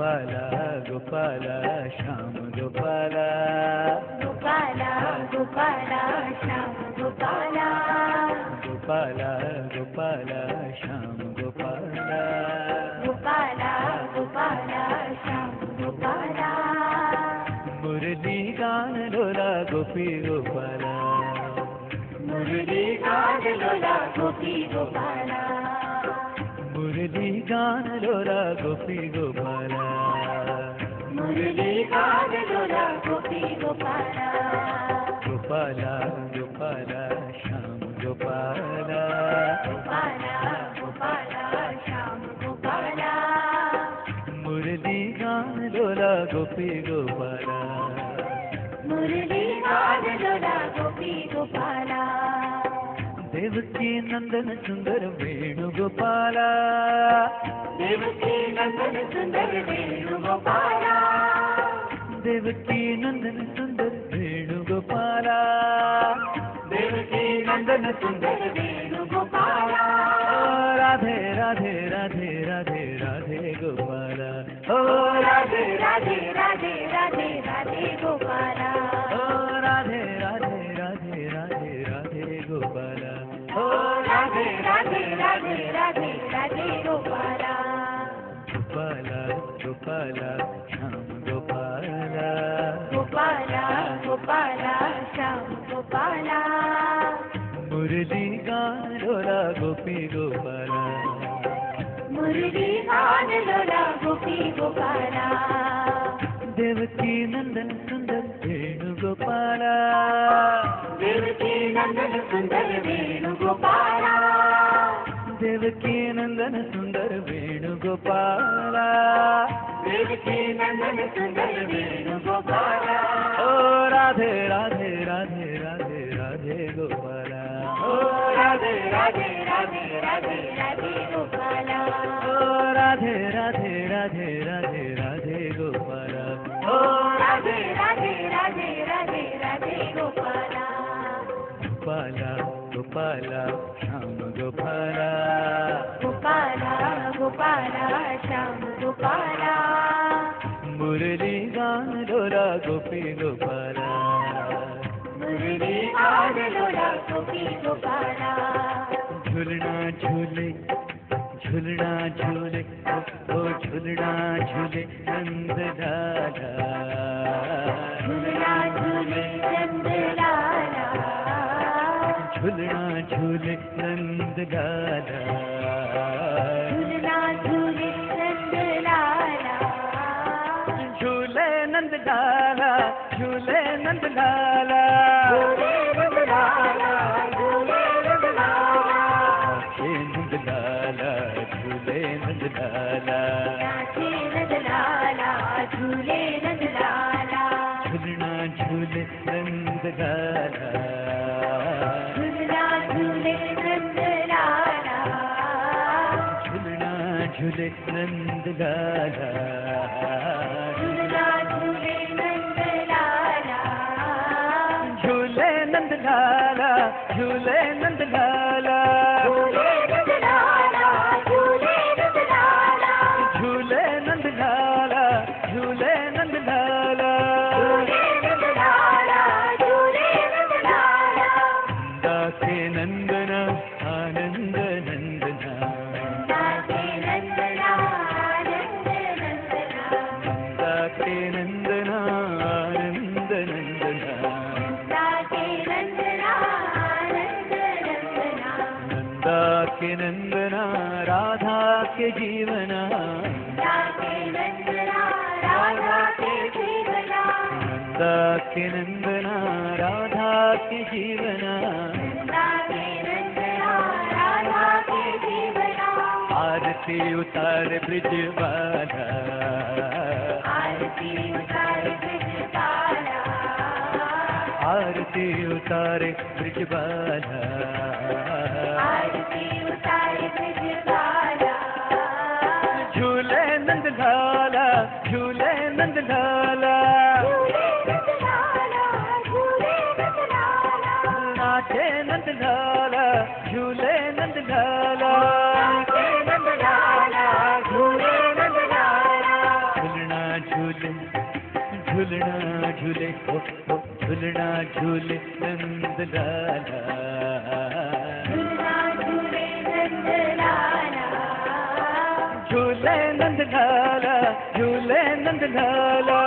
गोपाला गोपाला श्याम गोपाला गोपाला गोपाला श्याम गोपाला गोपाला गोपाला श्याम गोपाला गोपाला गोपाला श्याम गोपाला मुरली गान लोला गोपी गोपाला मुरली गान लोला गोपी गोपाला मुरली गान लोला गोपी गोपाला मुरली गान लोला गोपी गोपाला गोपाला गोपाला श्याम गोपाला गोपाला गोपाला श्याम गोपाला मुरली गान लोला गोपी गोपाला मुरली गान लोला गोपी गोपाला देवकी नंदन सुंदर वेणुगोपाला देवकी नंदन सुंदर वेणुगोपाला देवकी नंदन सुंदर वेणुगोपाला देवकी नंदन सुंदर वेणुगोपाला राधे राधे राधे राधे राधे गोपाला ओ राधे राधे राधे राधे राधे गोपाला राधे राधे राधे राधे राधे गोपाला राधे राधे राधे राधे राधे गोपाला गोपाला गोपाला श्याम गोपाला गोपाला गोपाला श्याम गोपाला मुरली गान लोला गोपी गोपाला मुरली गान लोला गोपी गोपाला देवकी नंदन सुंदर वेणुगोपाला देवकी नंदन सुंदर वेणुगोपाला देवकी नंदन सुंदर वेणुगोपाला देवकी नंदन सुंदर वेणुगोपाला ओ राधे राधे राधे राधे राधे गोपाला राधे राधे राधे राधे राधे गोपाला राधे राधे राधे राधे राधे गोपाला राधे राधे राधे राधे राधे गोपाला गोपाला गोपाला श्याम गोपाला गोपाला गोपाला श्याम गोपाला मुरली गान लोला गोपी गोपाला मुरली गान लोला गोपी गोपाला झूलना झूले झूलना झूले ओ झूलना झूले नंद लाला झूलना झूले नंद लाला झूलना झूले नंद लाला झूलना झूले नंद लाला झूले नंद लाला झूले नंद लाला झूले नंद लाला झूले नंद लाला नंद लाला झूले नंद लाला नाचे नंद लाला झूले नंद लाला झूलना झूले नंद लाला झूलना झूले नंद लाला झूलना झूले नंद लाला झूलना झूले नंद लाला झूले नंद लाला झूले नंद लाला झूले नंद लाला झूले नंद लाला झूले नंद लाला झूले नंद लाला झूले नंद लाला झूले नंद लाला नंदा के नंदना आनंद नंदना नाचे नंदना आनंद नंदना नंदा के नंदना आनंद नंदना नाचे नंदना आनंद नंदना नंदा के नंदना राधा के जीवना नाचे नंदना राधा के जीवना नंदा के नंदना राधा के जीवना नाचे नंदना राधा के जीवना आरती उतार ब्रिजवाला आरती उतार ब्रजबाला आरती उतारे ब्रिजवाला आरती उतार ब्रजबाला झूले नंद लाला झूले नंद लाला झूले नंद लाला झूले नंद लाला नाचे नंद लाला झूले नंद लाला नाचे नंद लाला झूले नंद लाला झूलना झूले ओ झूलना झूले नंद लाला, झूलना झूले नंद लाला, झूले नंद लाला, झूले नंद लाला।